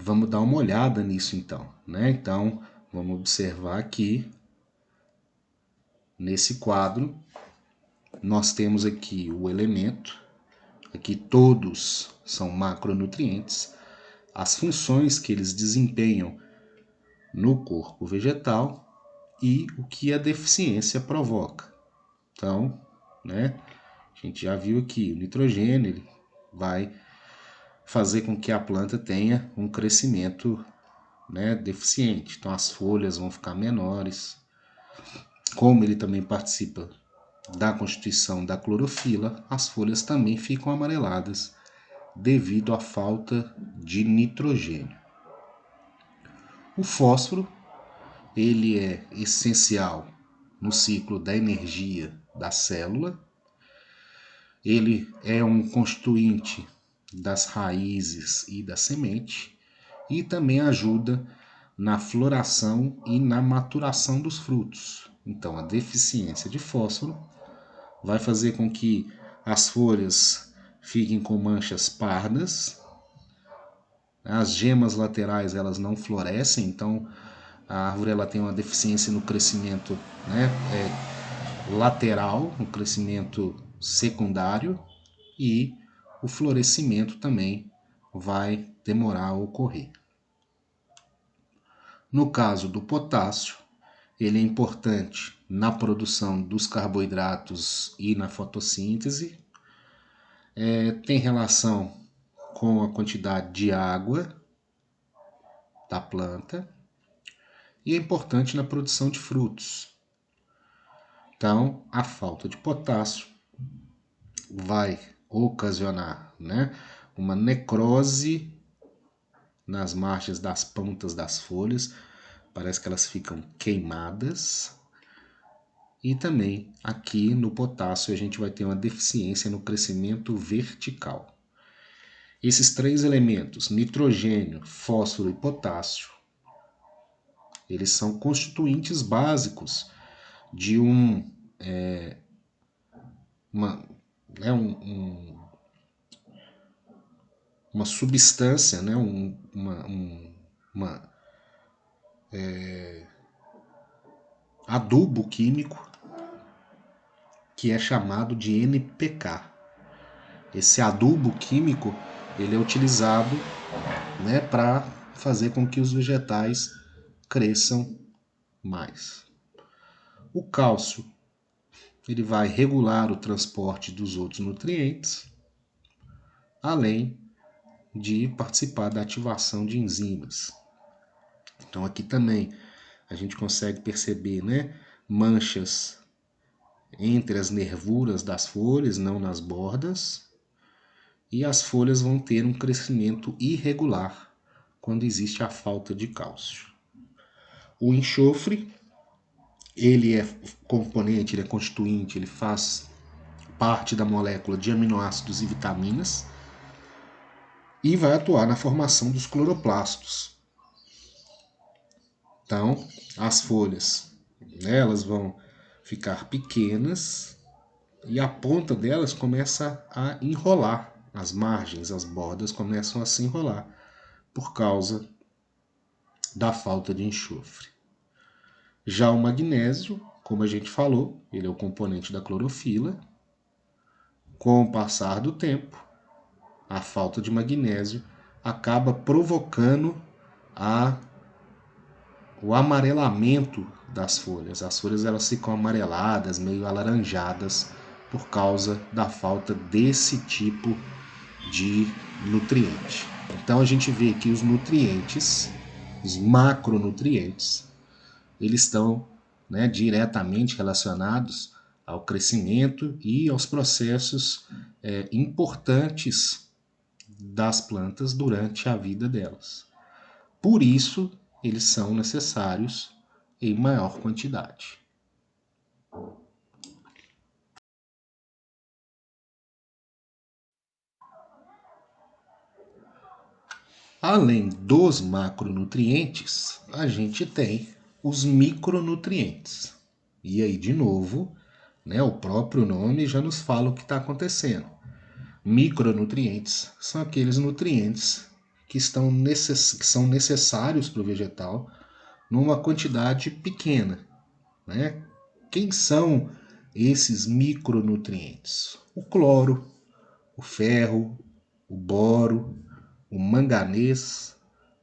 vamos dar uma olhada nisso então, né? Então, vamos observar aqui, nesse quadro, nós temos aqui o elemento, aqui todos são macronutrientes, as funções que eles desempenham no corpo vegetal e o que a deficiência provoca. Então, né, a gente já viu aqui, o nitrogênio ele vai fazer com que a planta tenha um crescimento, né, deficiente. Então as folhas vão ficar menores. Como ele também participa da constituição da clorofila, as folhas também ficam amareladas devido à falta de nitrogênio. O fósforo, ele é essencial no ciclo da energia da célula. Ele é um constituinte das raízes e da semente e também ajuda na floração e na maturação dos frutos. Então, a deficiência de fósforo vai fazer com que as folhas fiquem com manchas pardas, as gemas laterais elas não florescem, então a árvore ela tem uma deficiência no crescimento, né, lateral, no crescimento secundário, e o florescimento também vai demorar a ocorrer. No caso do potássio, ele é importante na produção dos carboidratos e na fotossíntese. Tem relação com a quantidade de água da planta e é importante na produção de frutos. Então, a falta de potássio vai ocasionar, né, uma necrose nas margens das pontas das folhas, parece que elas ficam queimadas. E também aqui no potássio a gente vai ter uma deficiência no crescimento vertical. Esses três elementos, nitrogênio, fósforo e potássio, eles são constituintes básicos de uma substância, né, adubo químico que é chamado de NPK. Esse adubo químico ele é utilizado, né, para fazer com que os vegetais cresçam mais. O cálcio ele vai regular o transporte dos outros nutrientes, além de participar da ativação de enzimas. Então aqui também a gente consegue perceber, né, manchas entre as nervuras das folhas, não nas bordas, e as folhas vão ter um crescimento irregular quando existe a falta de cálcio. O enxofre, ele é componente, ele é constituinte, ele faz parte da molécula de aminoácidos e vitaminas e vai atuar na formação dos cloroplastos. Então, as folhas, elas vão ficar pequenas e a ponta delas começa a enrolar, as margens, as bordas começam a se enrolar por causa da falta de enxofre. Já o magnésio, como a gente falou, ele é o componente da clorofila. Com o passar do tempo, a falta de magnésio acaba provocando o amarelamento das folhas. As folhas elas ficam amareladas, meio alaranjadas, por causa da falta desse tipo de nutriente. Então a gente vê que os nutrientes, os macronutrientes, eles estão, né, diretamente relacionados ao crescimento e aos processos importantes das plantas durante a vida delas. Por isso, eles são necessários em maior quantidade. Além dos macronutrientes, a gente tem os micronutrientes. E aí, de novo, né, o próprio nome já nos fala o que está acontecendo. Micronutrientes são aqueles nutrientes que são necessários para o vegetal numa quantidade pequena, né? Quem são esses micronutrientes? O cloro, o ferro, o boro, o manganês,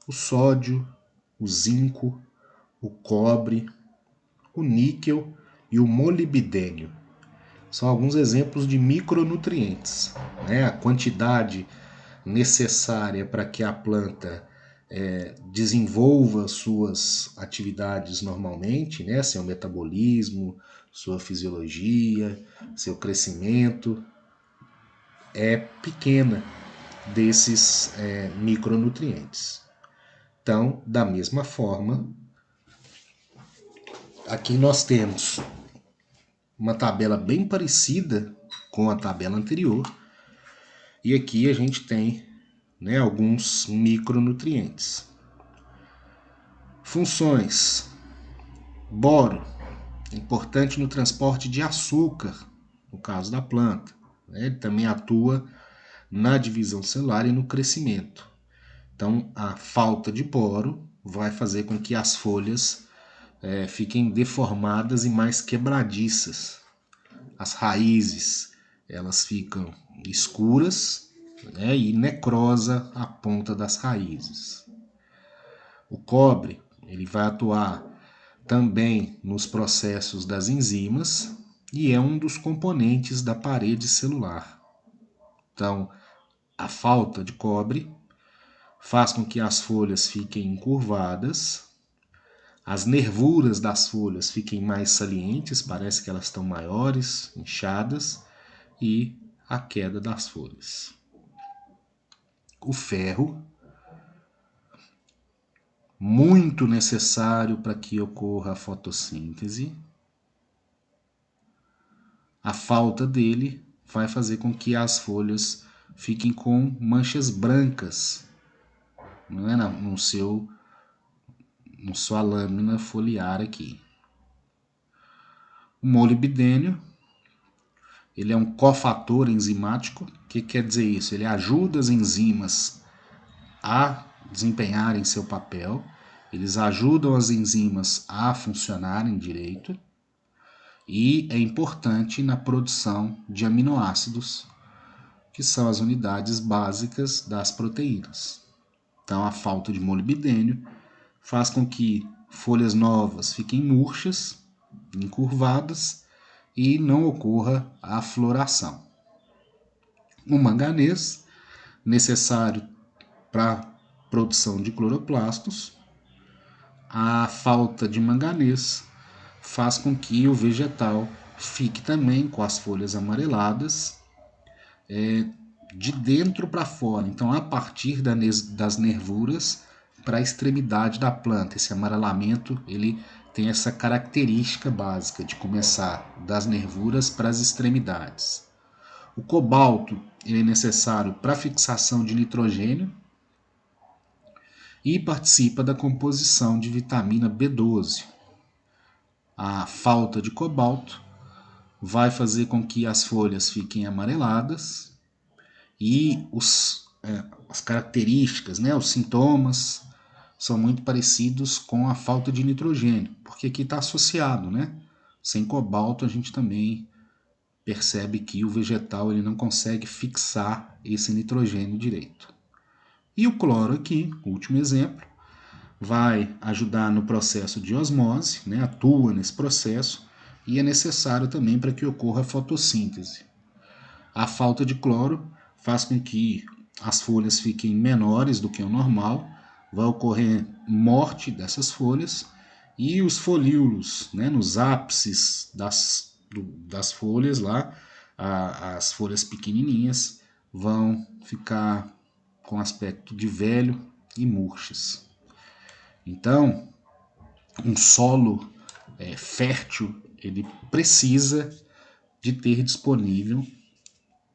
o sódio, o zinco, o cobre, o níquel e o molibdênio. São alguns exemplos de micronutrientes, né? A quantidade necessária para que a planta desenvolva suas atividades normalmente, né? Seu metabolismo, sua fisiologia, seu crescimento, é pequena desses micronutrientes. Então, da mesma forma, aqui nós temos uma tabela bem parecida com a tabela anterior, e aqui a gente tem, né, alguns micronutrientes. Funções: boro, importante no transporte de açúcar, no caso da planta, né? Ele também atua na divisão celular e no crescimento. Então, a falta de boro vai fazer com que as folhas fiquem deformadas e mais quebradiças. As raízes, elas ficam escuras, né, e necrosa a ponta das raízes. O cobre, ele vai atuar também nos processos das enzimas e é um dos componentes da parede celular. Então, a falta de cobre faz com que as folhas fiquem encurvadas, as nervuras das folhas fiquem mais salientes, parece que elas estão maiores, inchadas, e a queda das folhas. O ferro, muito necessário para que ocorra a fotossíntese. A falta dele vai fazer com que as folhas fiquem com manchas brancas, não é, no sua lâmina foliar aqui. O molibdênio, ele é um cofator enzimático. O que quer dizer isso? Ele ajuda as enzimas a desempenharem seu papel, eles ajudam as enzimas a funcionarem direito e é importante na produção de aminoácidos, que são as unidades básicas das proteínas. Então, a falta de molibdênio faz com que folhas novas fiquem murchas, encurvadas e não ocorra a floração. O manganês, necessário para a produção de cloroplastos. A falta de manganês faz com que o vegetal fique também com as folhas amareladas de dentro para fora. Então, a partir das nervuras para a extremidade da planta. Esse amarelamento ele tem essa característica básica de começar das nervuras para as extremidades. O cobalto ele é necessário para a fixação de nitrogênio e participa da composição de vitamina B12. A falta de cobalto vai fazer com que as folhas fiquem amareladas e as características, né, os sintomas são muito parecidos com a falta de nitrogênio, porque aqui está associado, né? Sem cobalto a gente também percebe que o vegetal ele não consegue fixar esse nitrogênio direito. E o cloro aqui, o último exemplo, vai ajudar no processo de osmose, né? Atua nesse processo e é necessário também para que ocorra a fotossíntese. A falta de cloro faz com que as folhas fiquem menores do que o normal, vai ocorrer morte dessas folhas e os folíolos, né, nos ápices das folhas lá, as folhas pequenininhas vão ficar com aspecto de velho e murchas. Então, um solo fértil, ele precisa de ter disponível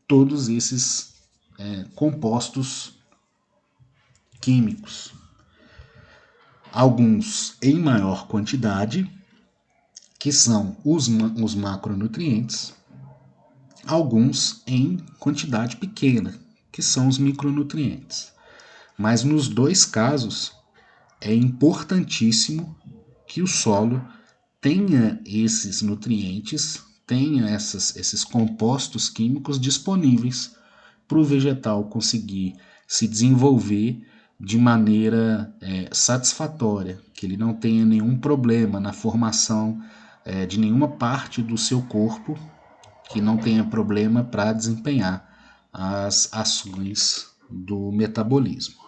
todos esses compostos químicos. Alguns em maior quantidade, que são os macronutrientes, alguns em quantidade pequena, que são os micronutrientes. Mas nos dois casos é importantíssimo que o solo tenha esses nutrientes, tenha esses compostos químicos disponíveis para o vegetal conseguir se desenvolver de maneira satisfatória, que ele não tenha nenhum problema na formação de nenhuma parte do seu corpo, que não tenha problema para desempenhar as ações do metabolismo.